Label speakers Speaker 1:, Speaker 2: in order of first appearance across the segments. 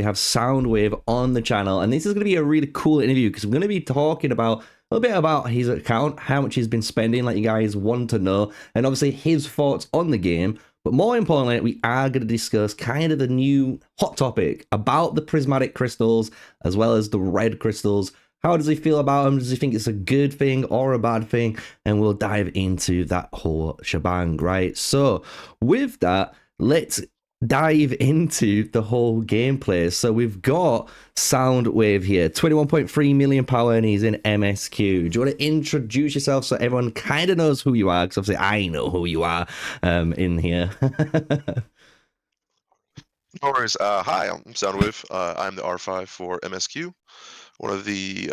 Speaker 1: have Soundwave on the channel, and this is going to be a really cool interview because we're going to be talking about a little bit about his account, how much he's been spending, like you guys want to know, and obviously his thoughts on the game. But more importantly, we are going to discuss kind of the new hot topic about the Prismatic Crystals as well as the red crystals. How does he feel about them? Does he think it's a good thing or a bad thing? And we'll dive into that whole shebang, right? So with that, let's dive into the whole gameplay. So we've got Soundwave here, 21.3 million power, and he's in MSQ. Do you want to introduce yourself so everyone kind of knows who you are? Because obviously I know who you are in here.
Speaker 2: No worries. Hi, I'm Soundwave. I'm the R5 for MSQ, one of the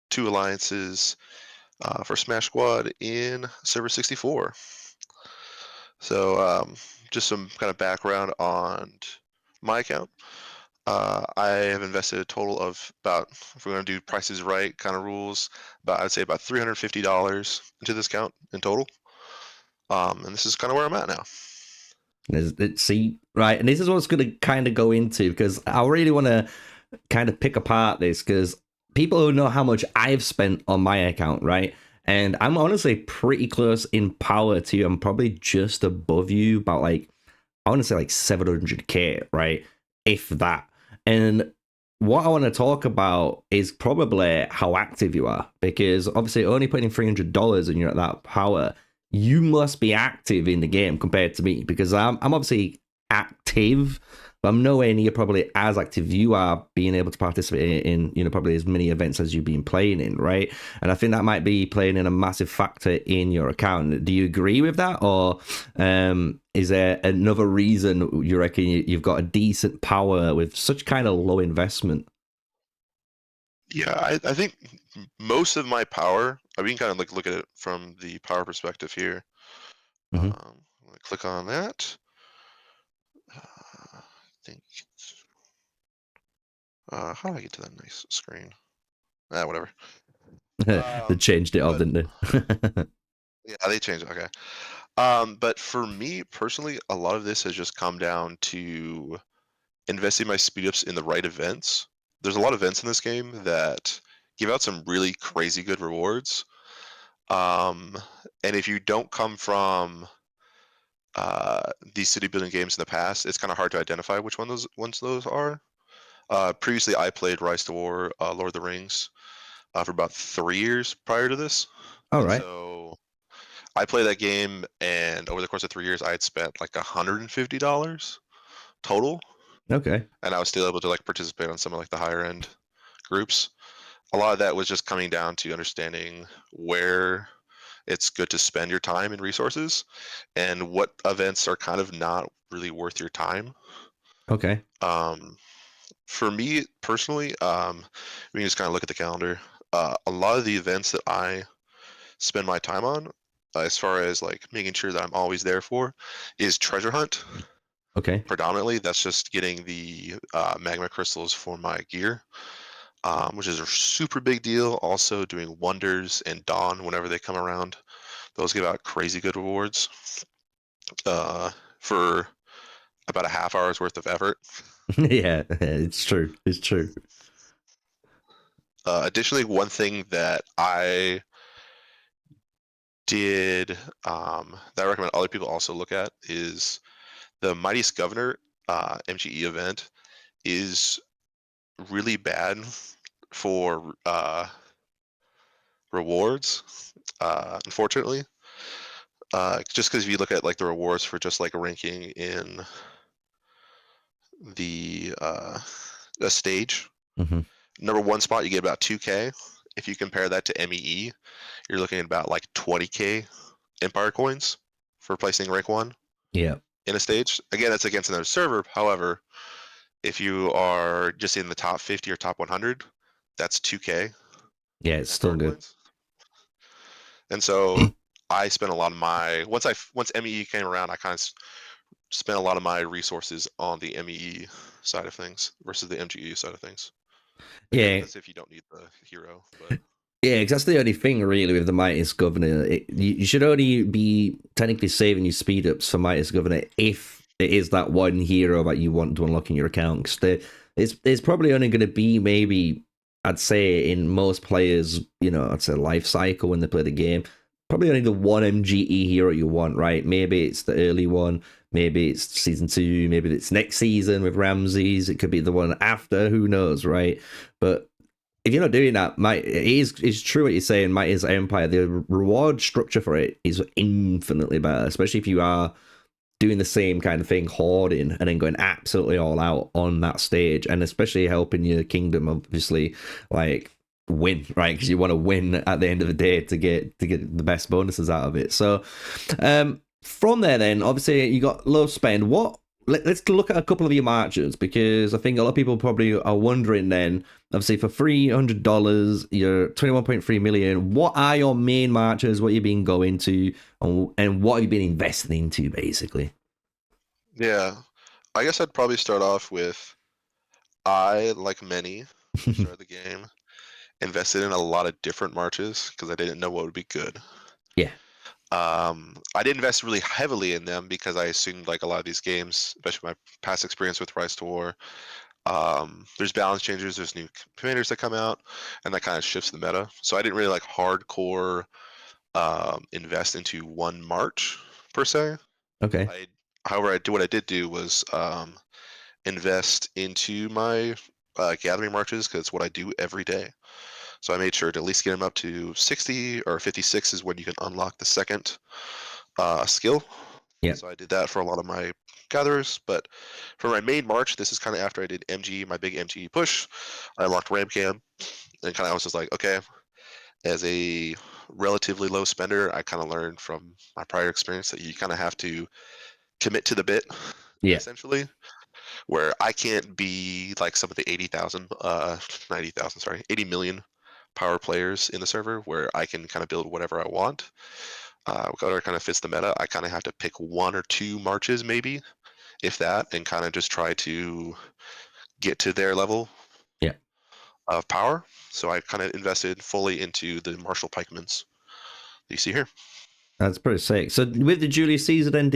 Speaker 2: two alliances for Smash Squad in Server 64. So just some kind of background on my account. I have invested a total of about, if we're going to do prices right kind of rules, I'd say about $350 into this account in total. And this is kind of where I'm at now.
Speaker 1: See, right, and this is what's going to kind of go into, because I really want to kind of pick apart this, because people who know how much I've spent on my account, right, and I'm honestly pretty close in power to you. I'm probably just above you, about like, I want to say like 700k, right, if that. And what I want to talk about is probably how active you are, because obviously only putting $300 and you're at that power, you must be active in the game compared to me, because I'm obviously active, but I'm nowhere near probably as active you are, being able to participate in, you know, probably as many events as you've been playing in, right? And I think that might be playing in a massive factor in your account. Do you agree with that, or is there another reason you reckon you've got a decent power with such kind of low investment?
Speaker 2: Yeah, I think most of my power, we can kind of like look at it from the power perspective here.
Speaker 1: Mm-hmm.
Speaker 2: I'm gonna click on that. I think how do I get to that nice screen? Whatever.
Speaker 1: They changed it all, didn't they?
Speaker 2: Yeah, they changed it. Okay. But for me personally, a lot of this has just come down to investing my speed ups in the right events. There's a lot of events in this game that give out some really crazy good rewards. And if you don't come from these city building games in the past, it's kind of hard to identify which ones those are. Previously, I played Rise to War, Lord of the Rings, for about 3 years prior to this.
Speaker 1: All
Speaker 2: And
Speaker 1: right.
Speaker 2: so I played that game, and over the course of 3 years, I had spent like $150 total.
Speaker 1: Okay.
Speaker 2: And I was still able to like participate on some of like the higher end groups. A lot of that was just coming down to understanding where it's good to spend your time and resources, and what events are kind of not really worth your time.
Speaker 1: Okay.
Speaker 2: For me personally, we can just kind of look at the calendar. A lot of the events that I spend my time on, as far as like making sure that I'm always there for, is treasure hunt.
Speaker 1: Okay.
Speaker 2: Predominantly, that's just getting the magma crystals for my gear, which is a super big deal. Also doing wonders and dawn whenever they come around. Those give out crazy good rewards for about a half hour's worth of effort.
Speaker 1: Yeah, it's true. It's true.
Speaker 2: Additionally, one thing that I did that I recommend other people also look at is the Mightiest Governor MGE event is really bad for rewards, unfortunately. Just because if you look at like the rewards for just like ranking in the a stage,
Speaker 1: Mm-hmm.
Speaker 2: number one spot you get about 2K. If you compare that to MEE, you're looking at about like 20K Empire coins for placing rank 1
Speaker 1: Yeah.
Speaker 2: in a stage. Again, that's against another server. However, if you are just in the top 50 or top 100, that's 2K.
Speaker 1: Yeah, it's still good.
Speaker 2: Coins. And so I spent a lot of my once MEE came around, I kind of spent a lot of my resources on the MEE side of things versus the MGE side of things. Again,
Speaker 1: Yeah.
Speaker 2: that's if you don't need the hero, but
Speaker 1: Yeah, because that's the only thing really with the Mightiest Governor. You should only be technically saving your speed ups for Mightiest Governor if it is that one hero that you want to unlock in your account. Because it's probably only going to be maybe, I'd say, in most players, I'd say life cycle when they play the game, probably only the one MGE hero you want, right? Maybe it's the early one, maybe it's season 2, maybe it's next season with Ramses, it could be the one after, who knows, right? But if you're not doing that, it's true what you're saying. Might is Empire. The reward structure for it is infinitely better, especially if you are doing the same kind of thing, hoarding, and then going absolutely all out on that stage, and especially helping your kingdom, obviously, like win, right? Because you want to win at the end of the day to get the best bonuses out of it. So, from there, then obviously you got low spend. Let's look at a couple of your marches, because I think a lot of people probably are wondering then, obviously for $300, you're 21.3 million. What are your main marches? What you've been going to, and what have you been investing into, basically?
Speaker 2: Yeah, I guess I'd probably start off with I, like many, when I started the game, invested in a lot of different marches because I didn't know what would be good.
Speaker 1: Yeah.
Speaker 2: I didn't invest really heavily in them because I assumed like a lot of these games, especially my past experience with Rise to War, there's balance changes, there's new commanders that come out, and that kind of shifts the meta. So I didn't really like hardcore invest into one march per se.
Speaker 1: Okay.
Speaker 2: However, what I did do was invest into my gathering marches because it's what I do every day. So I made sure to at least get them up to 60 or 56 is when you can unlock the second skill.
Speaker 1: Yeah.
Speaker 2: So I did that for a lot of my gatherers. But for my main march, this is kind of after I did MG, my big MG push. I unlocked Ramcam, and kind of was just like, okay, as a relatively low spender, I kind of learned from my prior experience that you kind of have to commit to the bit,
Speaker 1: Yeah.
Speaker 2: essentially. Where I can't be like some of the 80,000, 90,000, sorry, 80 million power players in the server where I can kind of build whatever I want. Whatever kind of fits the meta. I kind of have to pick one or two marches, maybe, if that, and kind of just try to get to their level
Speaker 1: Yeah.
Speaker 2: of power. So I kind of invested fully into the Marshall Pikemans that you see here.
Speaker 1: That's pretty sick. So with the Julius Caesar, then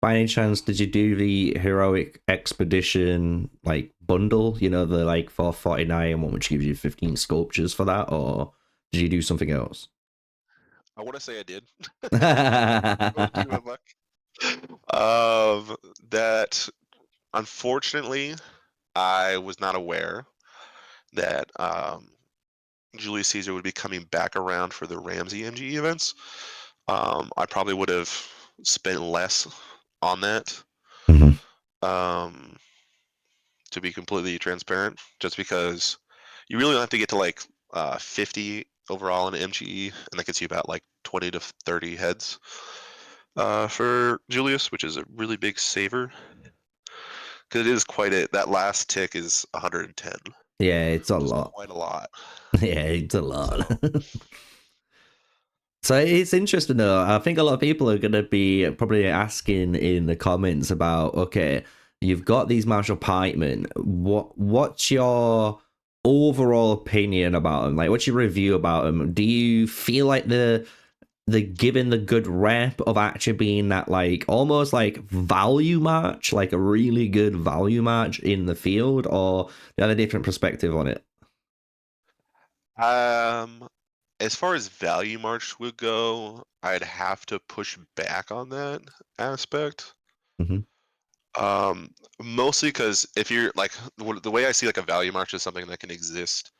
Speaker 1: by any chance, did you do the heroic expedition like bundle? The like 449 one, which gives you 15 sculptures for that, or did you do something else?
Speaker 2: I want to say I did. Go to
Speaker 1: Yeah.
Speaker 2: my luck. That unfortunately I was not aware that Julius Caesar would be coming back around for the Ramsey MG events. I probably would have spent less on that.
Speaker 1: Mhm.
Speaker 2: Um, to be completely transparent, just because you really don't have to get to like 50 overall in MGE, and that gets you about like 20 to 30 heads for Julius, which is a really big saver. Because it is quite a, that last tick is 110,
Speaker 1: Yeah, it's a
Speaker 2: which is
Speaker 1: lot.
Speaker 2: quite a lot.
Speaker 1: Yeah, it's a lot.
Speaker 2: So,
Speaker 1: So it's interesting though. I think a lot of people are going to be probably asking in the comments about, okay, you've got these Marshall Pikemen. What's your overall opinion about them? Like, what's your review about them? Do you feel like the given the good rep of actually being that like almost like value match, like a really good value match in the field, or do you have a different perspective on it?
Speaker 2: um, as far as value march would go, I'd have to push back on that aspect.
Speaker 1: Hmm.
Speaker 2: Um, Mostly because if you're like the way I see like a value march is something that can exist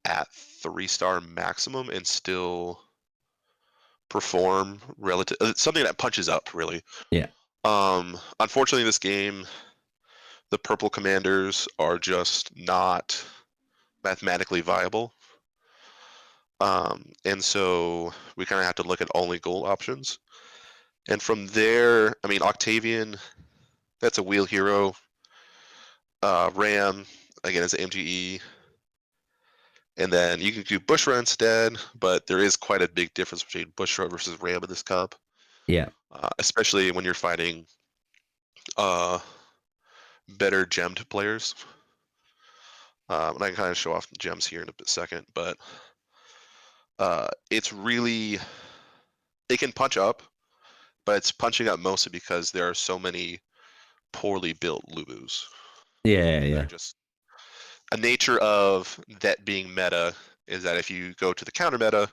Speaker 2: at 3-star maximum and still perform relative something that punches up really.
Speaker 1: Yeah.
Speaker 2: Unfortunately, this game, the purple commanders are just not mathematically viable. And so we kind of have to look at only gold options. And from there, I mean, Octavian, that's a wheel hero. Ram, again, is an MGE. And then you can do Bushra instead, but there is quite a big difference between Bushra versus Ram in this cup,
Speaker 1: Yeah.
Speaker 2: especially when you're fighting uh, better gemmed players. And I can kind of show off the gems here in a second, but it's really, it can punch up, but it's punching up mostly because there are so many poorly built Lubus
Speaker 1: Yeah.
Speaker 2: that are
Speaker 1: Yeah.
Speaker 2: just a nature of that being meta is that if you go to the counter meta,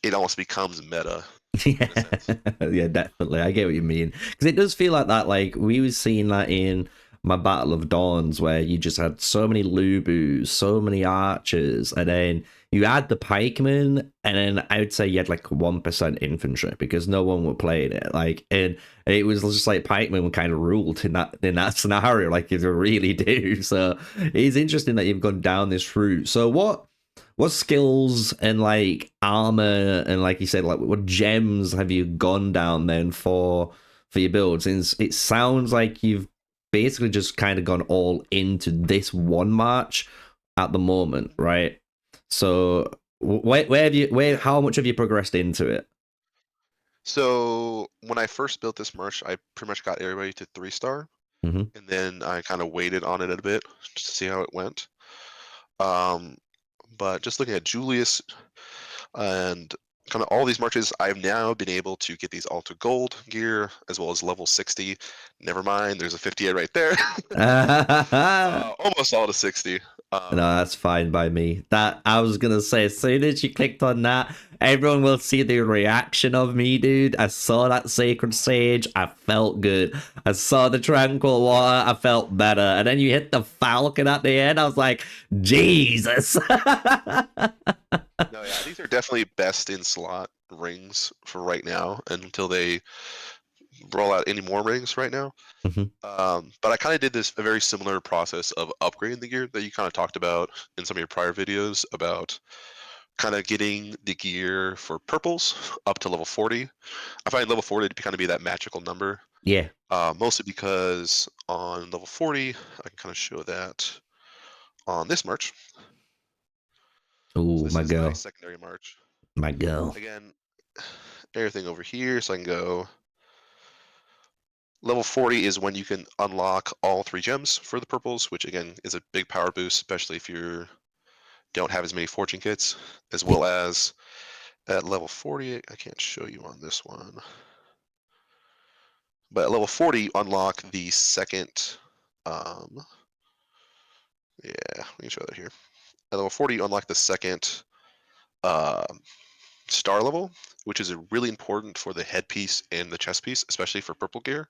Speaker 2: it almost becomes meta
Speaker 1: Yeah,
Speaker 2: in a sense.
Speaker 1: yeah, definitely. I get what you mean because it does feel like that. Like we were seeing that in my Battle of Dawns, where you just had so many Lubus, so many archers, and then you add the pikemen, and then I would say you had like 1% infantry because no one were playing it. Like, and it was just like pikemen were kind of ruled in that scenario, like they really do. So it's interesting that you've gone down this route. So what skills and like armor and like you said, like what gems have you gone down then for your builds? Since it sounds like you've basically just kind of gone all into this one march at the moment, right? So where have you where
Speaker 2: Yeah.
Speaker 1: how much have you progressed into it?
Speaker 2: So when I first built this march, I pretty much got everybody to 3-star,
Speaker 1: Mm-hmm.
Speaker 2: and then I kind of waited on it a bit just to see how it went. Um, but just looking at Julius and kind of all these marches, I've now been able to get these all to gold gear as well as level 60. Never mind, there's a 58 right there. Almost all to 60.
Speaker 1: No, that's fine by me. That I was gonna say, as soon as you clicked on that, everyone will see the reaction of me, dude. I saw that sacred sage, I felt good. I saw the tranquil water, I felt better. And then you hit the falcon at the end, I was like, Jesus.
Speaker 2: No, yeah, these are definitely best in slot rings for right now until they roll out any more rings right now.
Speaker 1: Mhm.
Speaker 2: But I kind of did this a very similar process of upgrading the gear that you kind of talked about in some of your prior videos about kind of getting the gear for purples up to level 40. I find level 40 to kind of be that magical number,
Speaker 1: Yeah.
Speaker 2: mostly because on level 40, I can kind of show that on this march. So
Speaker 1: Oh,
Speaker 2: this
Speaker 1: my
Speaker 2: is my
Speaker 1: girl.
Speaker 2: secondary march.
Speaker 1: My girl.
Speaker 2: Again, everything over here, so I can go. Level 40 is when you can unlock all 3 gems for the purples, which again is a big power boost, especially if you don't have as many fortune kits, as well as at level 40, I can't show you on this one, but at level 40, you unlock the second, yeah, we can show that here. At level 40, you unlock the second uh, star level, which is really important for the headpiece and the chest piece, especially for purple gear,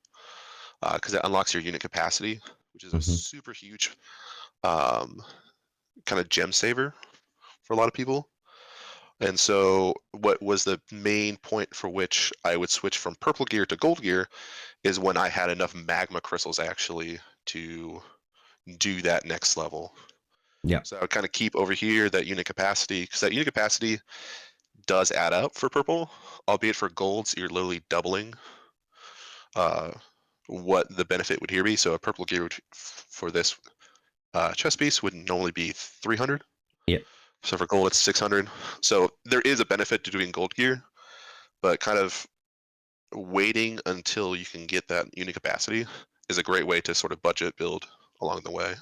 Speaker 2: because it unlocks your unit capacity, which is a
Speaker 1: Hmm.
Speaker 2: super huge um, kind of gem saver for a lot of people. And so, what was the main point for which I would switch from purple gear to gold gear is when I had enough magma crystals actually to do that next level.
Speaker 1: Yeah.
Speaker 2: So I would kind of keep over here that unit capacity because that unit capacity does add up for purple, albeit for golds, you're literally doubling uh, what the benefit would here be. So a purple gear would, for this chest piece would normally be 300.
Speaker 1: Yeah.
Speaker 2: So for gold, it's 600. So there is a benefit to doing gold gear, but kind of waiting until you can get that unit capacity is a great way to sort of budget build along the way.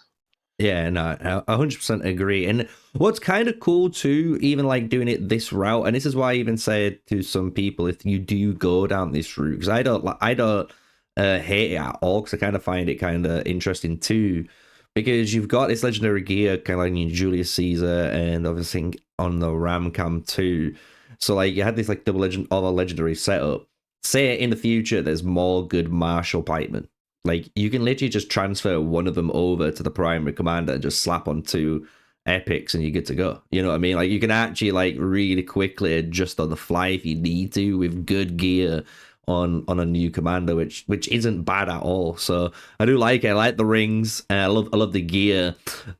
Speaker 1: Yeah, no, I 100% agree. And what's kind of cool too, even like doing it this route, and this is why I even said to some people, if you do go down this route, because I don't hate it at all, because I kind of find it kind of interesting too, because you've got this legendary gear, kind of like in Julius Caesar, and obviously on the Ram Cam too. So like you had this like double legend, other legendary setup. Say in the future, there's more good martial pikemen, like you can literally just transfer one of them over to the primary commander and just slap on 2 epics and you're good to go. You know what I mean? Like you can actually like really quickly adjust on the fly if you need to with good gear on a new commander, which isn't bad at all. So I do like it. I like the rings. I love the gear.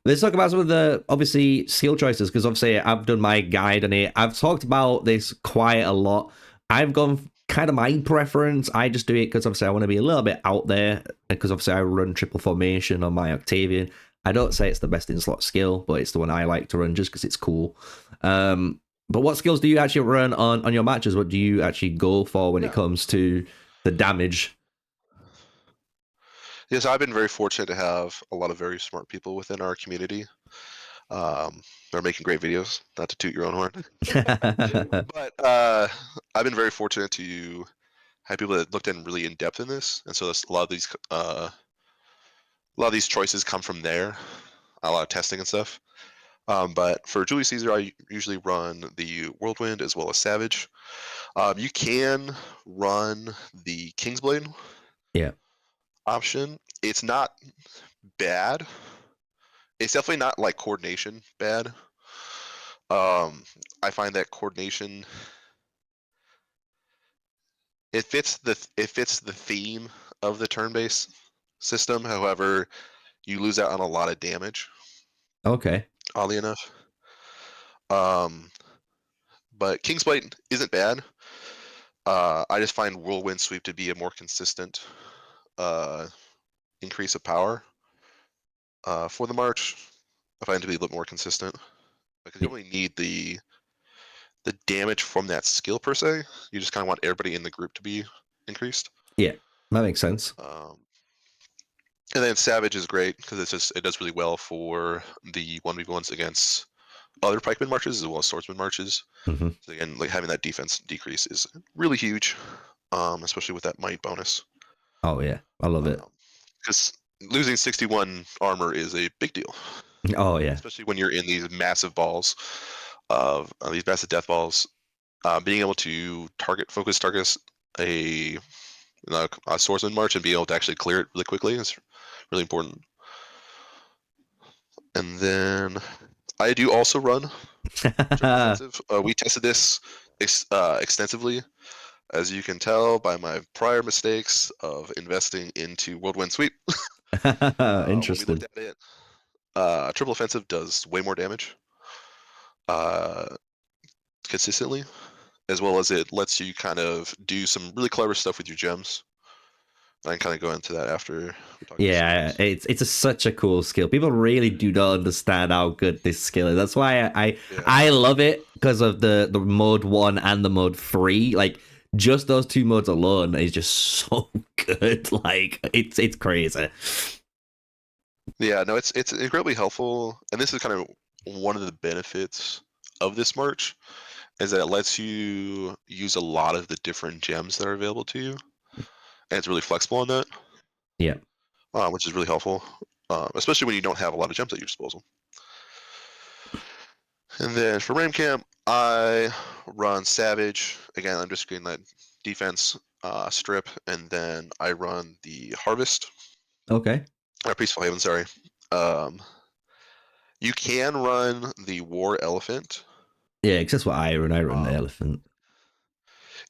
Speaker 1: Let's talk about some of the obviously skill choices because obviously I've done my guide on it. I've talked about this quite a lot. I've gone kind of my preference. I just do it because obviously I want to be a little bit out there because obviously I run triple formation on my Octavian. I don't say it's the best in slot skill, but it's the one I like to run just because it's cool. But what skills do you actually run on your matches? What do you actually go for when it
Speaker 2: Yeah.
Speaker 1: comes to the damage?
Speaker 2: Yes, I've been very fortunate to have a lot of very smart people within our community. They're making great videos, not to toot your own horn. But I've been very fortunate to have people that looked in really in depth in this, and so a lot of these choices come from there. a lot of testing and stuff. But for Julius Caesar, I usually run the Whirlwind as well as Savage. You can run the Kingsblade
Speaker 1: Yeah.
Speaker 2: option. It's not bad. It's definitely not like coordination bad. I find that coordination it fits the theme of the turn-based system. However, you lose out on a lot of damage.
Speaker 1: Okay.
Speaker 2: Oddly enough, um, but Kingsblade isn't bad. I just find Whirlwind Sweep to be a more consistent uh, increase of power for the march. I find it to be a little more consistent because you
Speaker 1: Y-
Speaker 2: don't really need the damage from that skill per se. You just kind of want everybody in the group to be increased.
Speaker 1: Yeah, that makes sense.
Speaker 2: And then Savage is great because it does really well for the 1v1s against other pikeman marches as well as swordsman marches.
Speaker 1: Hmm.
Speaker 2: So again, like having that defense decrease is really huge, especially with that might bonus.
Speaker 1: Oh yeah, I love it.
Speaker 2: Because losing 61 armor is a big deal,
Speaker 1: Oh yeah.
Speaker 2: especially when you're in these massive balls of these massive death balls. Being able to focus target a swordsman march and be able to actually clear it really quickly is really important. And then I do also run triple offensive. We tested this extensively, as you can tell by my prior mistakes of investing into Whirlwind Sweep. When we looked
Speaker 1: Interesting.
Speaker 2: at it, triple offensive does way more damage consistently, as well as it lets you kind of do some really clever stuff with your gems. I can kind of go into that after we talk about
Speaker 1: Yeah,
Speaker 2: skills.
Speaker 1: such a cool skill. People really do not understand how good this skill is. That's why
Speaker 2: Yeah.
Speaker 1: I love it because of the mode 1 and the mode 3. Like just those two modes alone is just so good. Like it's crazy.
Speaker 2: Yeah, no, it's incredibly helpful, and this is kind of one of the benefits of this march is that it lets you use a lot of the different gems that are available to you, and it's really flexible on that,
Speaker 1: Yeah.
Speaker 2: which is really helpful, especially when you don't have a lot of gems at your disposal. And then for Ram Camp, I run Savage. Again, I'm just getting that defense strip, and then I run the Harvest,
Speaker 1: Okay.
Speaker 2: or Peaceful Haven, sorry. Um, you can run the War Elephant.
Speaker 1: Yeah, because that's what I run. I run the
Speaker 2: Um,
Speaker 1: elephant.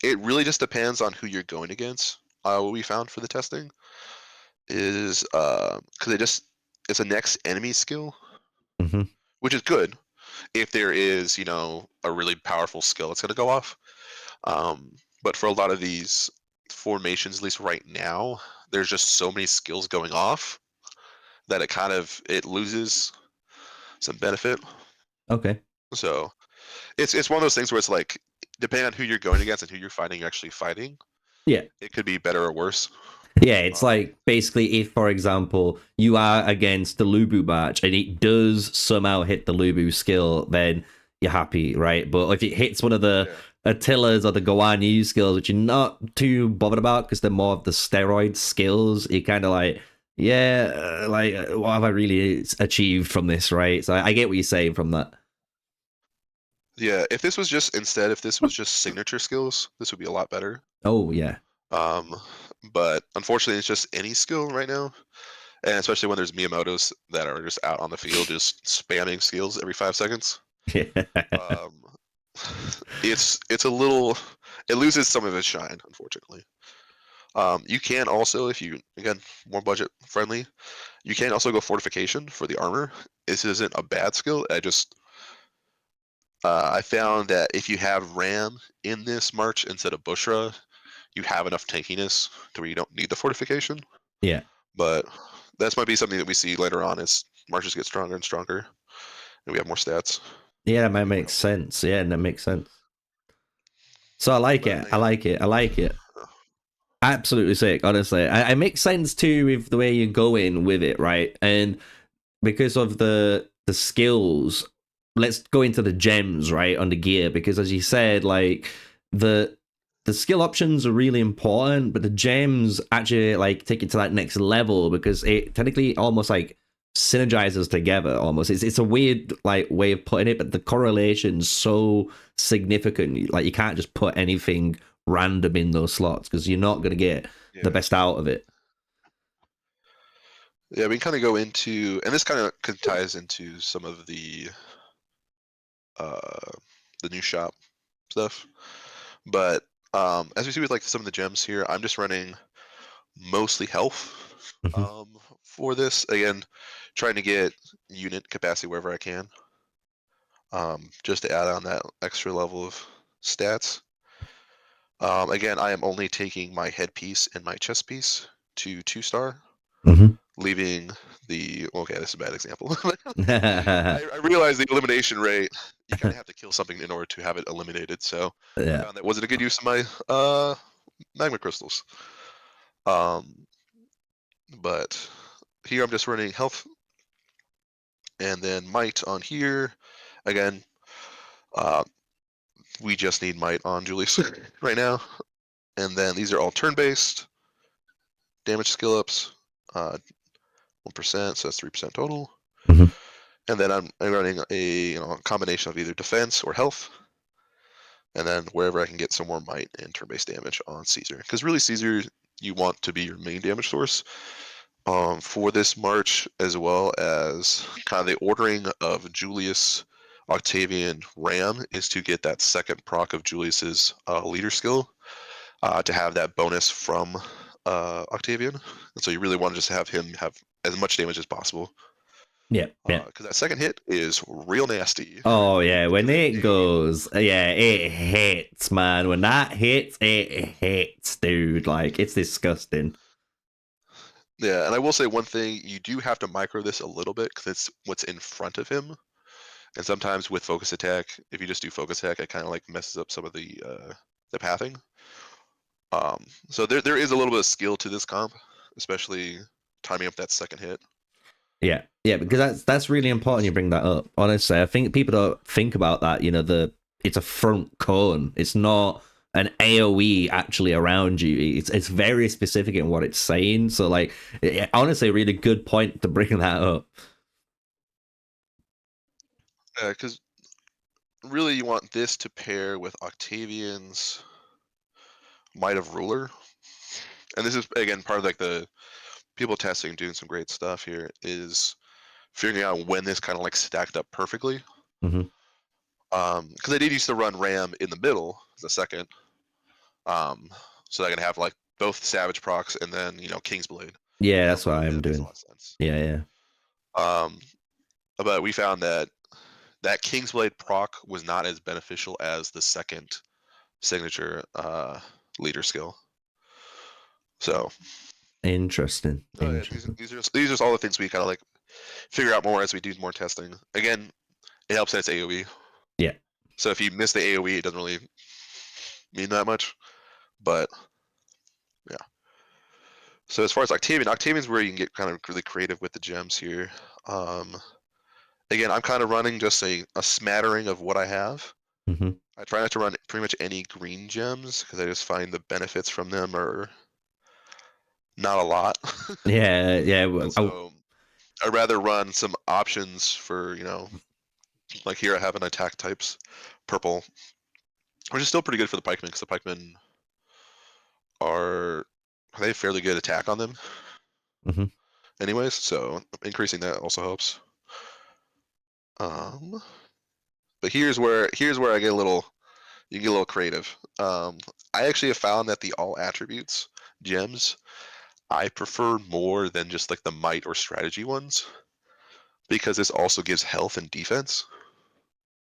Speaker 2: it really just depends on who you're going against. What we found for the testing is because it's a next enemy skill,
Speaker 1: Hmm.
Speaker 2: which is good if there is a really powerful skill that's going to go off. But for a lot of these formations, at least right now, there's just so many skills going off that it loses some benefit.
Speaker 1: Okay.
Speaker 2: So it's one of those things where it's like depending on who you're going against and who you're actually fighting,
Speaker 1: Yeah.
Speaker 2: it could be better or worse.
Speaker 1: Yeah, it's
Speaker 2: Um,
Speaker 1: like basically if, for example, you are against the Lubu match and it does somehow hit the Lubu skill, then you're happy, right? But if it hits one of the
Speaker 2: yeah.
Speaker 1: Attilas or the Gowan skills, which you're not too bothered about because they're more of the steroid skills, you're kind of like, yeah, what have I really achieved from this, right? So I get what you're saying from that.
Speaker 2: Yeah, if this was just signature skills, this would be a lot better.
Speaker 1: Oh, yeah.
Speaker 2: Um, but unfortunately, it's just any skill right now, and especially when there's Miyamotos that are just out on the field just spamming skills every 5 seconds. Um, it's a little, it loses some of its shine, unfortunately. You can also, if you again more budget friendly, you can also go fortification for the armor. This isn't a bad skill. I found that if you have Ram in this march instead of Bushra, you have enough tankiness to where you don't need the fortification.
Speaker 1: Yeah.
Speaker 2: But that might be something that we see later on as marches get stronger and stronger, and we have more stats.
Speaker 1: Yeah, that might
Speaker 2: Be more
Speaker 1: make
Speaker 2: helpful.
Speaker 1: sense. Yeah, that makes sense. So I like
Speaker 2: But
Speaker 1: it. I
Speaker 2: yeah,
Speaker 1: like it. I like it. Absolutely sick, honestly. It makes sense too with the way you're going with it, right? And because of the skills, let's go into the gems, right, on the gear, because as you said, like the the skill options are really important, but the gems actually like take it to that next level because it technically almost like synergizes together almost. It's a weird like way of putting it, but the correlation's so significant. Like you can't just put anything random in those slots because you're not going to get the
Speaker 2: Yeah.
Speaker 1: best out of it.
Speaker 2: Yeah, we can kind of go into, and this kind of ties into some of uh, the new shop stuff. But as we see with like some of the gems here, I'm just running mostly health
Speaker 1: Mhm.
Speaker 2: for this. Again, trying to get unit capacity wherever I can, just to add on that extra level of stats. Again, I am only taking my headpiece and my chest piece to 2-star,
Speaker 1: Mhm.
Speaker 2: leaving the, okay, this is a bad example.
Speaker 1: Yeah.
Speaker 2: I realize the elimination rate, you kind of have to kill something in order to have it eliminated. So I found that wasn't a good use of my magma crystals. Um, but here I'm just running health and then might on here. Again, uh, we just need might on Julius right now. And then these are all turn-based damage skill ups, 1%, so that's 3% total.
Speaker 1: Mhm.
Speaker 2: And then I'm running a combination of either defense or health, and then wherever I can get some more might and turn-based damage on Caesar. Because really, Caesar, you want to be your main damage source for this march, as well as kind of the ordering of Julius, Octavian, Ram is to get that second proc of Julius's leader skill to have that bonus from Octavian. And so you really want to just have him have as much damage as possible.
Speaker 1: Yeah.
Speaker 2: Because that second hit is real nasty.
Speaker 1: Oh yeah, when
Speaker 2: Because
Speaker 1: it goes, yeah, it hits, man. When that hits, it hits, dude. Like it's disgusting.
Speaker 2: yeah, and I will say one thing: you do have to micro this a little bit because it's what's in front of him. And sometimes with focus attack, if you just do focus attack, it kind of like messes up some of the pathing. So there is a little bit of skill to this comp, especially timing up that second hit.
Speaker 1: Yeah, because that's really important. You bring that up. Honestly, I think people don't think about that. You know, it's a front cone. It's not an AOE actually around you. It's very specific in what it's saying. So like, honestly, a really good point to bring that up.
Speaker 2: Because really, you want this to pair with Octavian's Might of Ruler, and this is again part of like the people testing doing some great stuff here is figuring out when this kind of like stacked up perfectly.
Speaker 1: Mm-hmm.
Speaker 2: Because I did used to run Ram in the middle as a second, so I can have like both Savage procs and then King's Blade.
Speaker 1: Yeah,
Speaker 2: And I
Speaker 1: that's
Speaker 2: was like,
Speaker 1: what
Speaker 2: okay,
Speaker 1: I'm
Speaker 2: that makes a
Speaker 1: doing.
Speaker 2: lot of sense.
Speaker 1: Yeah.
Speaker 2: Um, but we found that King's Blade proc was not as beneficial as the second signature leader skill. So
Speaker 1: Interesting.
Speaker 2: yeah, these are just all the things we kind of like figure out more as we do more testing. Again, it helps that it's AOE.
Speaker 1: Yeah.
Speaker 2: So if you miss the AOE, it doesn't really mean that much. But yeah. So as far as Octavian's where you can get kind of really creative with the gems here. Again, I'm kind of running just a smattering of what I have.
Speaker 1: Mm-hmm.
Speaker 2: I try not to run pretty much any green gems because I just find the benefits from them are not a lot.
Speaker 1: Yeah.
Speaker 2: And so I'd rather run some options for, like here I have an attack types, purple, which is still pretty good for the pikemen because the pikemen are they have fairly good attack on them
Speaker 1: Mm-hmm.
Speaker 2: anyways, so increasing that also helps. Um, but here's where I get a little you get a little creative. I actually have found that the all attributes gems I prefer more than just like the might or strategy ones because this also gives health and defense.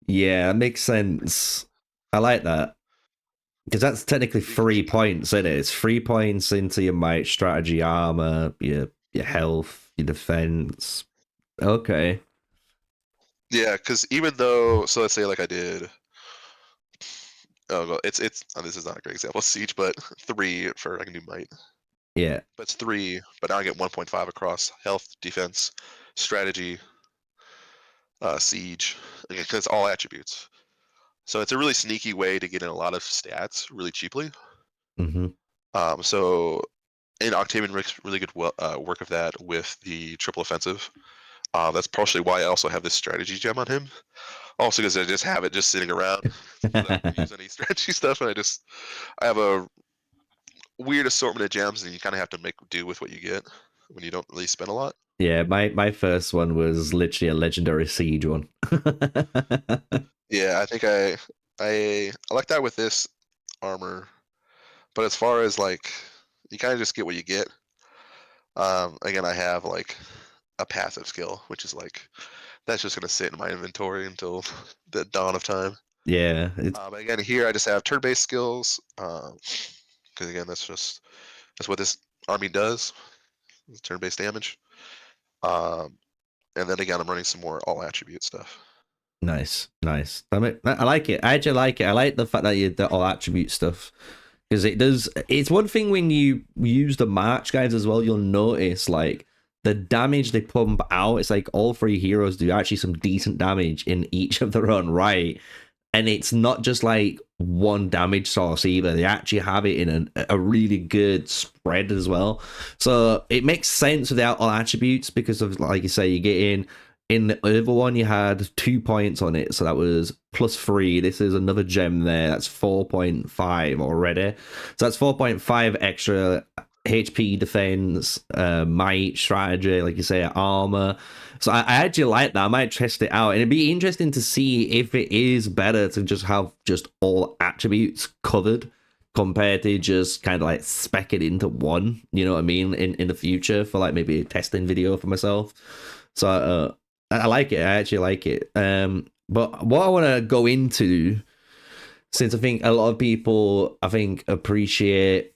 Speaker 1: Yeah, that makes sense. I like that. Because that's technically
Speaker 2: Because
Speaker 1: 3 points, isn't it? It's 3 points into your might, strategy, armor, your health, your defense. Okay.
Speaker 2: yeah, because even though so let's say like I did oh well, it's this is not a great example siege, but 3 for I can do might.
Speaker 1: Yeah.
Speaker 2: But it's 3, but now I get 1.5 across health, defense, strategy, siege. Because it's all attributes. So it's a really sneaky way to get in a lot of stats really cheaply.
Speaker 1: Mm-hmm.
Speaker 2: So and Octavian makes really good work of that with the triple offensive. That's partially why I also have this strategy gem on him. Also, because I just have it just sitting around because I don't use any strategy stuff, and I have a weird assortment of gems, and you kind of have to make do with what you get when you don't really spend a lot.
Speaker 1: Yeah, my first one was literally a legendary siege one.
Speaker 2: Yeah, I think I like that with this armor, but as far as like you kind of just get what you get. Again, I have like a passive skill, which is like that's just gonna sit in my inventory until the dawn of time.
Speaker 1: Yeah,
Speaker 2: But again, here I just have turn-based skills, because again, that's what this army does, is turn-based damage. Um, and then again, I'm running some more all attribute stuff.
Speaker 1: nice, nice. I like it. I actually like it. I like the fact that you the all attribute stuff because it does. It's one thing when you use the March guides as well. You'll notice like the damage they pump out. It's like all three heroes do actually some decent damage in each of their own right, and it's not just like one damage source either. They actually have it in a really good spread as well. So it makes sense without all attributes because of like you say, you get in the other one you had 2 points on it, so that was +3. This is another gem there. That's 4.5 already. So that's 4.5 extra HP, defense, might, strategy, like you say, armor. So I actually like that. I might test it out, and it'd be interesting to see if it is better to just have just all attributes covered compared to just kind of like spec it into one. You know what I mean? In the future for like maybe a testing video for myself. So I like it. I actually like it. But what I want to go into, since I think a lot of people, I think appreciate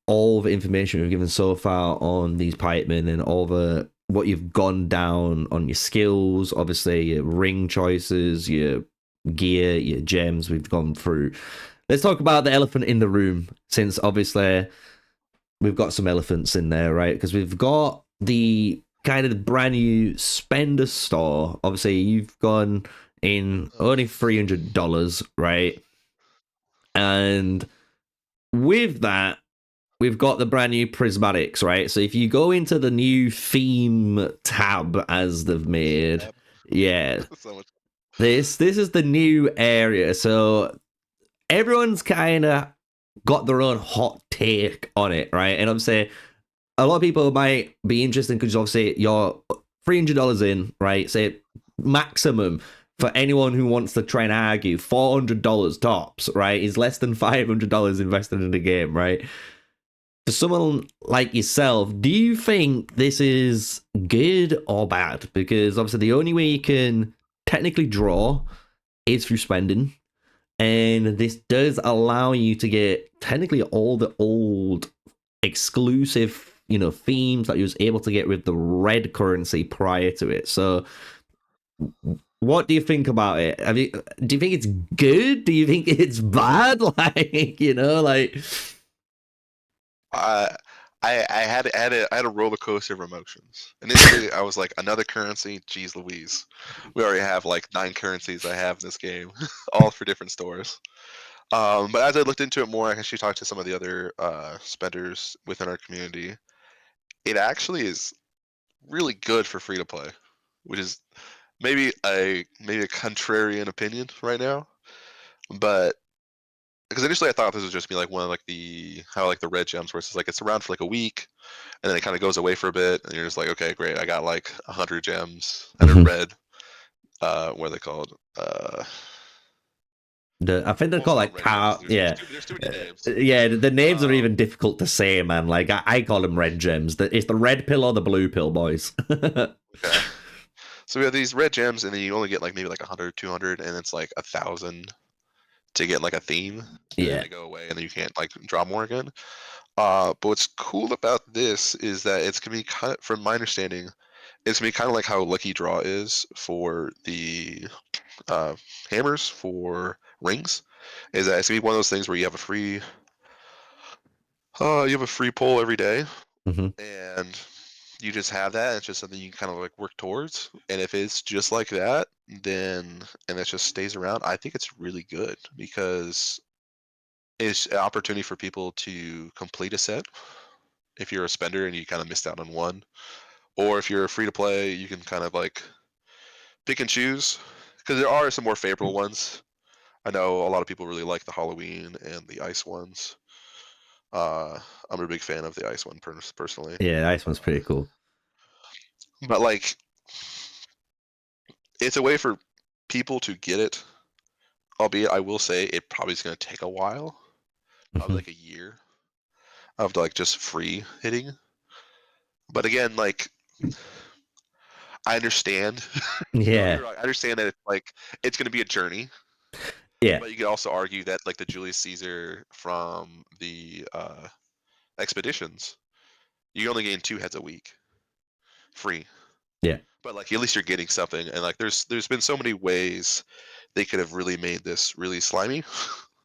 Speaker 1: all the information we've given so far on these pikemen and all the what you've gone down on your skills, obviously your ring choices, your gear, your gems we've gone through. Let's talk about the elephant in the room, since obviously we've got some elephants in there, right? Because we've got the kind of brand new spender store. Obviously, you've gone in only $300, right? And with that, we've got the brand new prismatics, right? So if you go into the new theme tab as they've made, yeah,
Speaker 2: So much.
Speaker 1: this is the new area. So everyone's kind of got their own hot take on it, right? And I'm saying a lot of people might be interested because obviously you're $300 in, right? Say maximum for anyone who wants to try and argue $400 tops, right? Is less than $500 invested in the game, right? For someone like yourself, do you think this is good or bad? Because obviously the only way you can technically draw is through spending, and this does allow you to get technically all the old exclusive, themes that you was able to get with the red currency prior to it. So what do you think about it? I mean, do you think it's good? Do you think it's bad? Like, like
Speaker 2: I I had a roller coaster of emotions. Initially, I was like, another currency, geez Louise. We already have like 9 currencies I have in this game, all for different stores. But as I looked into it more, I actually talked to some of the other spenders within our community. It actually is really good for free to play, which is maybe a contrarian opinion right now. But because initially I thought this would just be like one of like the how like the red gems, where it's just like it's around for like a week, and then it kind of goes away for a bit, and you're just like, okay, great, I got like 100 gems, 100 red. What are they called?
Speaker 1: I think they're
Speaker 2: Well, it's
Speaker 1: called
Speaker 2: called
Speaker 1: like
Speaker 2: red gems.
Speaker 1: car. Yeah,
Speaker 2: There's too many names.
Speaker 1: yeah. The names are
Speaker 2: Um,
Speaker 1: even difficult to say, man. Like I call them red gems. It's the red pill or the blue pill, boys.
Speaker 2: okay. So we have these red gems, and then you only get like maybe like 100, 200, and it's like 1,000 to get like a theme, and then
Speaker 1: Yeah.
Speaker 2: they go away, and then you can't like draw more again. But what's cool about this is that it's gonna be kind of, from my understanding, it's gonna be kind of like how Lucky Draw is for the uh, hammers for rings. Is that it's gonna be one of those things where you have a free pull every day,
Speaker 1: Hmm.
Speaker 2: and you just have that. It's just something you can kind of like work towards. And if it's just like that, then and it just stays around, I think it's really good because it's an opportunity for people to complete a set if you're a spender and you kind of missed out on one, Or if you're free to play, you can kind of like pick and choose because there are some more favorable ones. I know a lot of people really like the Halloween and the ice ones. I'm a big fan of the ice one personally.
Speaker 1: Yeah, the ice one's pretty cool.
Speaker 2: But like, it's a way for people to get it. Albeit, I will say it probably is going to take a while, probably
Speaker 1: Mhm.
Speaker 2: like a year of like just free hitting. But again, like I understand. Don't get me
Speaker 1: Yeah,
Speaker 2: wrong. I understand that it's like it's going to be a journey.
Speaker 1: yeah,
Speaker 2: But you could also argue that like the Julius Caesar from the expeditions, you only gain 2 heads a week, free.
Speaker 1: yeah,
Speaker 2: But like at least you're getting something, and like there's been so many ways they could have really made this really slimy.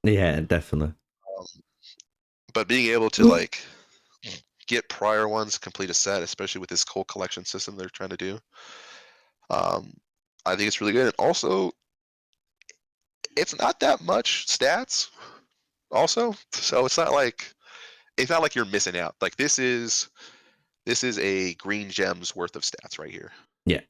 Speaker 1: yeah, definitely.
Speaker 2: Um, but being able to like get prior ones, complete a set, especially with this whole collection system they're trying to do, um, I think it's really good. And also, it's not that much stats. Also, so it's not like you're missing out. Like this is a green gem's worth of stats right here.
Speaker 1: Yeah.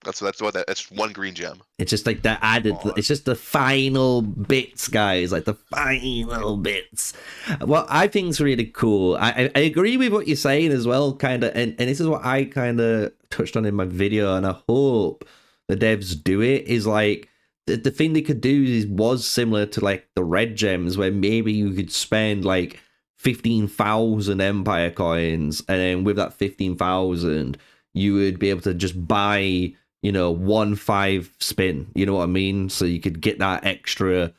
Speaker 2: That's one green gem
Speaker 1: It's just like the added,
Speaker 2: on.
Speaker 1: it's just the final bits, guys, like the final bits. What I think is really cool. I agree with what you're saying as well, kind of, and this is what I kind of touched on in my video, and I hope the devs do it, is like, the thing they could do was similar to like the red gems, where maybe you could spend like 15,000 Empire coins, and then with that 15,000, you would be able to just buy, 1 5 spin, you know what I mean? So you could get that extra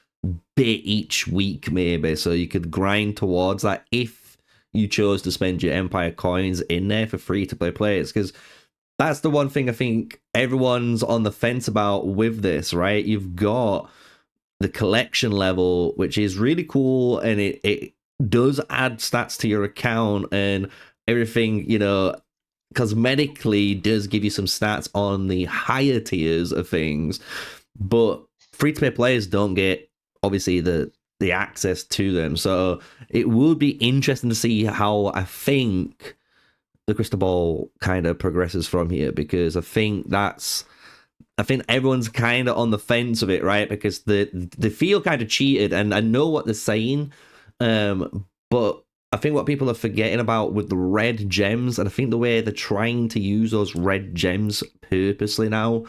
Speaker 1: bit each week, maybe. So you could grind towards that if you chose to spend your Empire coins in there for free to play players. Because that's the one thing I think everyone's on the fence about with this, right? You've got the collection level, which is really cool, and it does add stats to your account and everything, cosmetically does give you some stats on the higher tiers of things, but free to play players don't get obviously the access to them. So it would be interesting to see how I think the crystal ball kind of progresses from here, because I think everyone's kind of on the fence of it, right? Because they feel kind of cheated, and I know what they're saying, but I think what people are forgetting about with the red gems, and I think the way they're trying to use those red gems purposely now,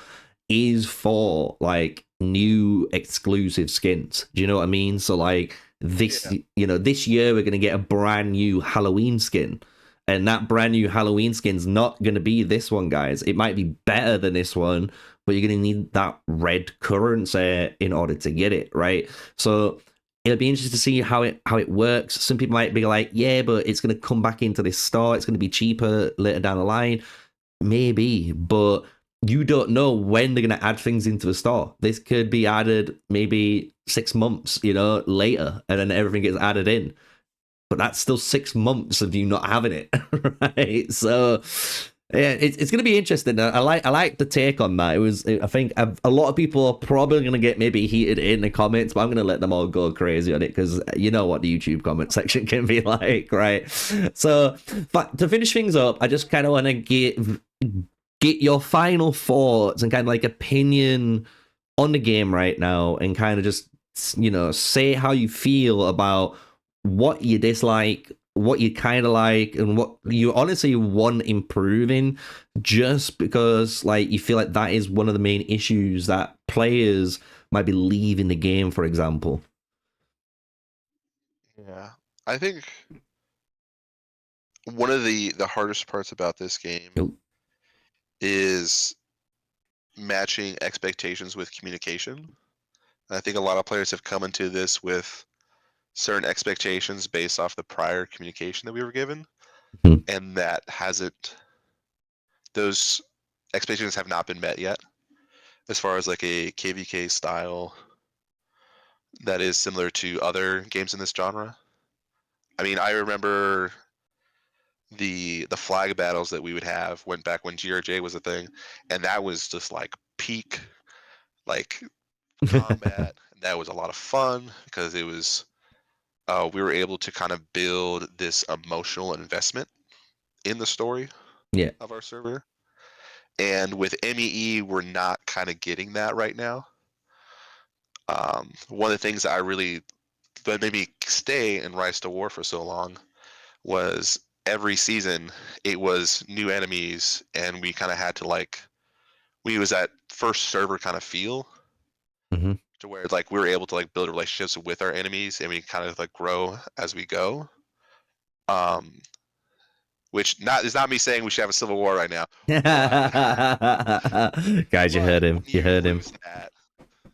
Speaker 1: is for like new exclusive skins. Do you know what I mean? So like this, this year we're gonna get a brand new Halloween skin. And that brand new Halloween skin's not going to be this one, guys. It might be better than this one, but you're going to need that red currency in order to get it, right? So it'll be interesting to see how it works. Some people might be like, yeah, but it's going to come back into this store. It's going to be cheaper later down the line. Maybe, but you don't know when they're going to add things into the store. This could be added maybe 6 months, later, and then everything gets added in, but that's still 6 months of you not having it, right? So yeah, it's going to be interesting. I like the take on that. I think a lot of people are probably going to get maybe heated in the comments, but I'm going to let them all go crazy on it, because you know what the YouTube comment section can be like, right? So, but to finish things up, I just kind of want to get your final thoughts and kind of like opinion on the game right now, and kind of just say how you feel about what you dislike, what you kind of like, and what you honestly want improving, just because like you feel like that is one of the main issues that players might be leaving the game, for example.
Speaker 2: Yeah, I think one of the hardest parts about this game
Speaker 1: Yep.
Speaker 2: is matching expectations with communication. I think a lot of players have come into this with certain expectations based off the prior communication that we were given,
Speaker 1: Mhm.
Speaker 2: and those expectations have not been met yet, as far as like a KVK style that is similar to other games in this genre. I mean, I remember the flag battles that we would have went back when GRJ was a thing, and that was just like peak like combat. That was a lot of fun because it was we were able to kind of build this emotional investment in the story.
Speaker 1: Yeah.
Speaker 2: of our server. And with MEE, we're not kind of getting that right now. One of the things that made me stay in Rise to War for so long was every season it was new enemies, and we kind of had to we was that first server kind of feel
Speaker 1: Hmm.
Speaker 2: to where like we were able to like build relationships with our enemies, and we kind of like grow as we go. Um, which not is not me saying we should have a civil war right now, but
Speaker 1: Guys, you heard
Speaker 2: when
Speaker 1: him. You
Speaker 2: you
Speaker 1: heard him.
Speaker 2: lose that,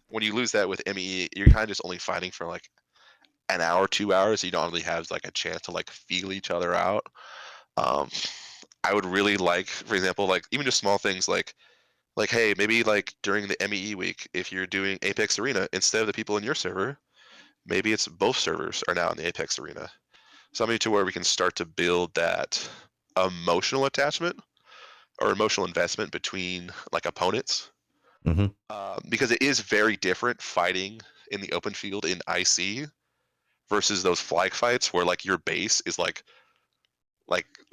Speaker 2: when you lose that with ME, you're kind of just only fighting for like an hour, 2 hours. You don't really have like a chance to like feel each other out. Um, I would really like, for example, like even just small things like hey, maybe like during the MEE week, if you're doing Apex Arena, instead of the people in your server, maybe it's both servers are now in the Apex Arena. Something to where we can start to build that emotional attachment or emotional investment between like opponents.
Speaker 1: Hmm.
Speaker 2: Because it is very different fighting in the open field in IC versus those flag fights where like your base is like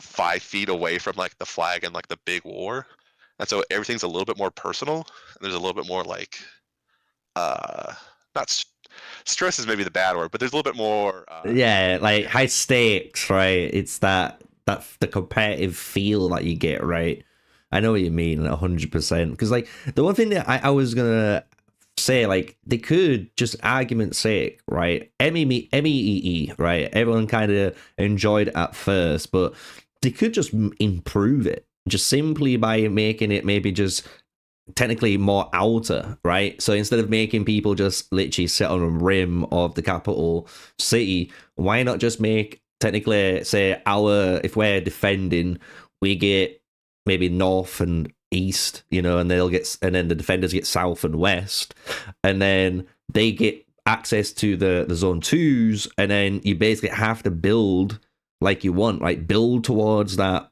Speaker 2: 5 feet away from like the flag and like the big war, and so everything's a little bit more personal. And there's a little bit more like uh not stress is maybe the bad word, but there's a little bit more
Speaker 1: Yeah, like high
Speaker 2: yeah.
Speaker 1: stakes, right? It's that the competitive feel that you get, right? I know what you mean, 100%. Because like the one thing that I was gonna say, like they could just argument's sake, right? MEEE, right? Everyone kind of enjoyed it at first, but they could just improve it just simply by making it maybe just technically more outer, right? So instead of making people just literally sit on a rim of the capital city, why not just make technically say our if we're defending, we get maybe north and east, and they'll get and then the defenders get south and west, and then they get access to the zone twos, and then you basically have to build like you want, like build towards that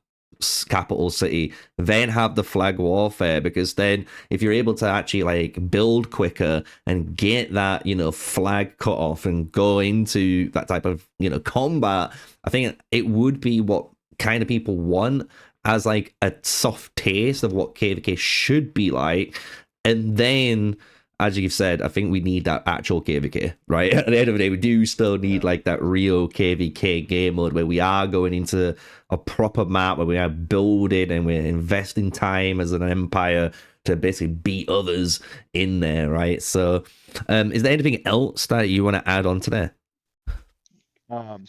Speaker 1: capital city, then have the flag warfare, because then if you're able to actually like build quicker and get that flag cut off and go into that type of combat, I think it would be what kind of people want as like a soft taste of what kvk should be like. And then, as you've said, I think we need that actual kvk, right? At the end of the day, we do still need like that real kvk game mode where we are going into a proper map, where we are building and we're investing time as an empire to basically beat others in there, right? So is there anything else that you want to add on to there?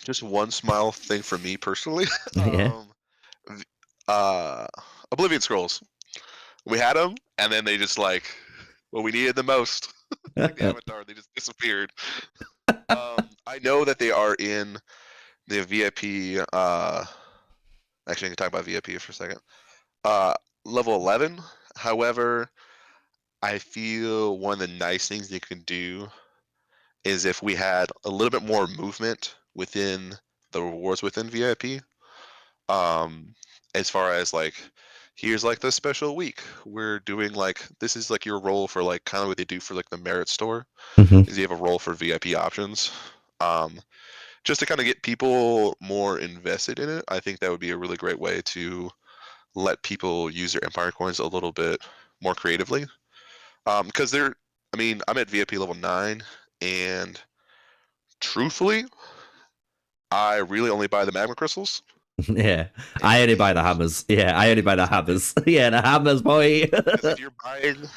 Speaker 2: Just one smile thing for me personally.
Speaker 1: Yeah.
Speaker 2: v- uh Oblivion Scrolls, we had them, and then they just like what we needed the most like the Avatar, they just disappeared. I know that they are in the VIP. Actually, I can talk about VIP for a second. Uh, Level 11. However, I feel one of the nice things they can do is if we had a little bit more movement within the rewards within VIP. Um, as far as like, here's like the special week. We're doing like this is like your role for like kind of what they do for like the merit store
Speaker 1: Hmm.
Speaker 2: is you have a role for VIP options. Um, just to kind of get people more invested in it. I think that would be a really great way to let people use their Empire coins a little bit more creatively. Because I mean, I'm at VIP level 9, and truthfully, I really only buy the magma crystals.
Speaker 1: Yeah, I only buy the
Speaker 2: And
Speaker 1: hammers. Yeah, I only buy the hammers. Yeah, the hammers, boy.
Speaker 2: because if you're buying,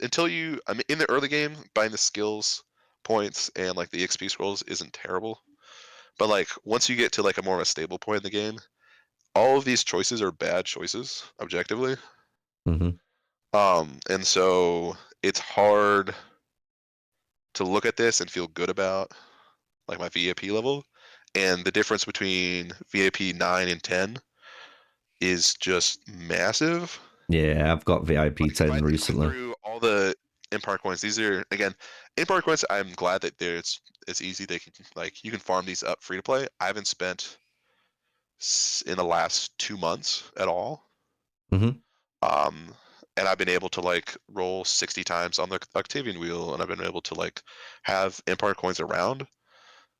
Speaker 2: until I mean, in the early game, buying the skills points and like the XP scrolls isn't terrible. But like once you get to like a more of a stable point in the game, all of these choices are bad choices objectively.
Speaker 1: Hmm.
Speaker 2: And so it's hard to look at this and feel good about like my VIP level. And the difference between VIP 9 and 10 is just massive.
Speaker 1: Yeah, I've got VIP
Speaker 2: Like if I
Speaker 1: 10
Speaker 2: think
Speaker 1: recently.
Speaker 2: through all the Empire coins, these are again Empire coins. I'm glad that it's easy. They can like you can farm these up free to play. I haven't spent in the last 2 months at all.
Speaker 1: Hmm.
Speaker 2: Um, and I've been able to like roll 60 times on the Octavian wheel, and I've been able to like have Empire coins around.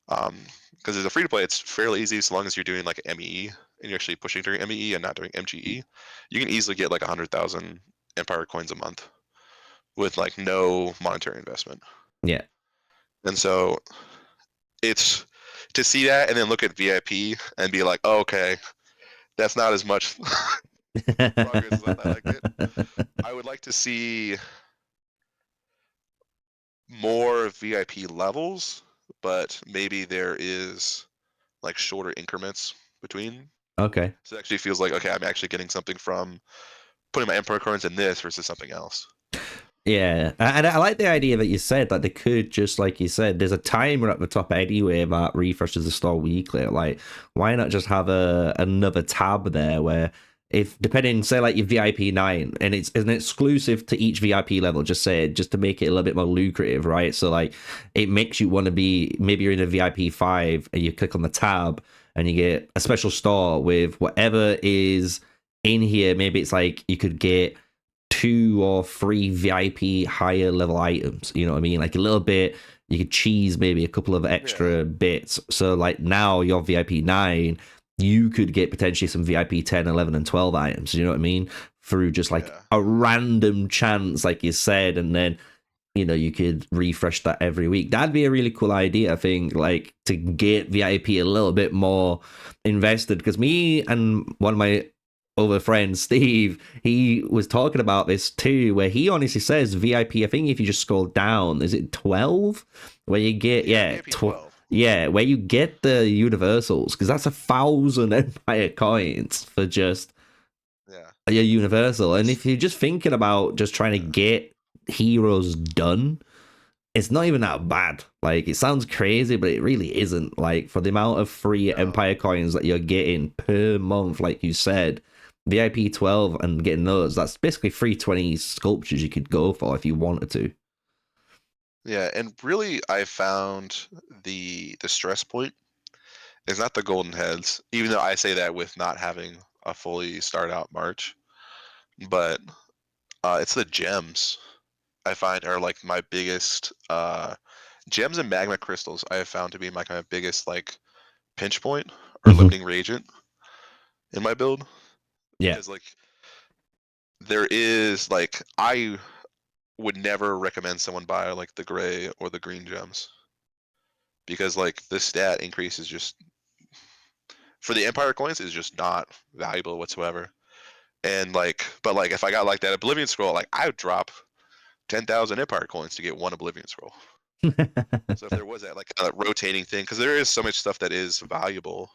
Speaker 2: Because as a free to play, it's fairly easy as long as you're doing like ME. and you're actually pushing during MEE and not during MGE, you can easily get like 100,000 Empire coins a month with like no monetary investment.
Speaker 1: Yeah.
Speaker 2: And so it's to see that and then look at VIP and be like, oh, okay, that's not as much progress as I thought I get. I would like to see more VIP levels, but maybe there is like shorter increments between.
Speaker 1: Okay.
Speaker 2: So it actually feels like, okay, I'm actually getting something from putting my Emperor coins in this versus something else.
Speaker 1: Yeah, and I like the idea that you said that they could just, like you said, there's a timer at the top anyway that refreshes the store weekly. Like, why not just have another tab there where, if depending, say like your VIP 9, and it's an exclusive to each VIP level, just to make it a little bit more lucrative, right? So like, it makes you want to be, maybe you're in a VIP 5 and you click on the tab and you get a special store with whatever is in here. Maybe it's like you could get 2 or 3 VIP higher level items, you know what I mean? Like a little bit, you could cheese maybe a couple of extra bits. So like now you're VIP 9, you could get potentially some VIP 10, 11, and 12 items, you know what I mean? Through just like a random chance, like you said, and then, you know, you could refresh that every week. That'd be a really cool idea, I think, like to get VIP a little bit more invested. Because me and one of my other friend Steve, he was talking about this too, where he honestly says VIP, I think if you just scroll down, is it 12 where you get 12, where you get the universals, because that's 1,000 Empire coins for just a universal. And if you're just thinking about just trying to get heroes done, it's not even that bad. Like, it sounds crazy, but it really isn't. Like, for the amount of free Empire coins that you're getting per month, like you said, VIP 12 and getting those, that's basically 320 sculptures you could go for if you wanted to.
Speaker 2: Yeah, and really I found the stress point is not the golden heads, even though I say that with not having a fully started out March, but it's the gems I find are like my biggest gems and magma crystals I have found to be my kind of biggest like pinch point or limiting reagent in my build.
Speaker 1: Yeah.
Speaker 2: Because like there is like I would never recommend someone buy like the gray or the green gems. Because like the stat increase is just for the Empire coins is just not valuable whatsoever. And like, but like if I got like that Oblivion scroll, like I would drop 10,000 Empire coins to get one Oblivion scroll. So if there was that like rotating thing, because there is so much stuff that is valuable.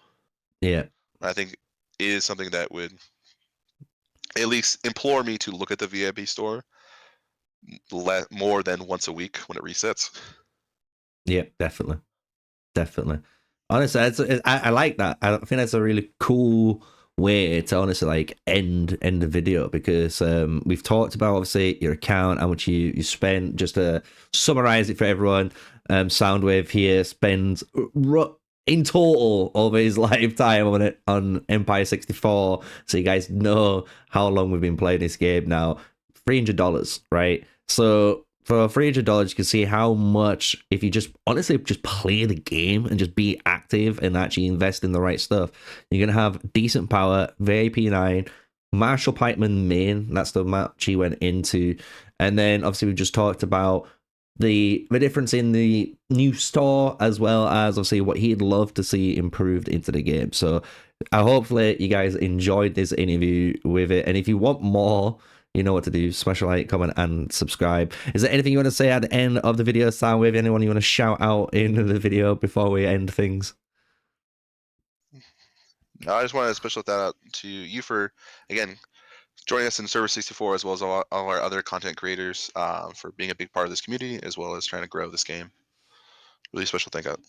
Speaker 1: Yeah,
Speaker 2: I think is something that would at least implore me to look at the VIP store more than once a week when it resets.
Speaker 1: Yeah, definitely. Honestly, I like that. I think that's a really cool way to honestly like end the video, because we've talked about obviously your account, how much you spent. Just to summarize it for everyone, Soundwave here spends in total over his lifetime on Empire 64, so you guys know how long we've been playing this game now. $300, right? So for $300, you can see how much, if you just honestly just play the game and just be active and actually invest in the right stuff, you're gonna have decent power. VIP 9, Marshall Pikeman main, that's the match he went into. And then obviously we just talked about the difference in the new store, as well as obviously what he'd love to see improved into the game. So hopefully you guys enjoyed this interview with it, and if you want more, you know what to do. Smash a like, comment, and subscribe. Is there anything you want to say at the end of the video, Soundwave? Anyone you want to shout out in the video before we end things?
Speaker 2: No, I just want to special shout out to you for, again, joining us in Server 64, as well as all our other content creators, for being a big part of this community, as well as trying to grow this game. Really special thank out.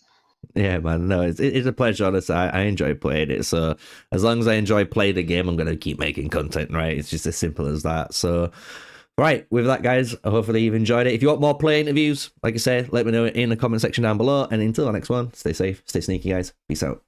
Speaker 1: Yeah, man. No, it's a pleasure. Honestly, I enjoy playing it. So as long as I enjoy playing the game, I'm going to keep making content, right? It's just as simple as that. So, right, with that, guys, hopefully you've enjoyed it. If you want more play interviews, like I said, let me know in the comment section down below. And until the next one, stay safe, stay sneaky, guys. Peace out.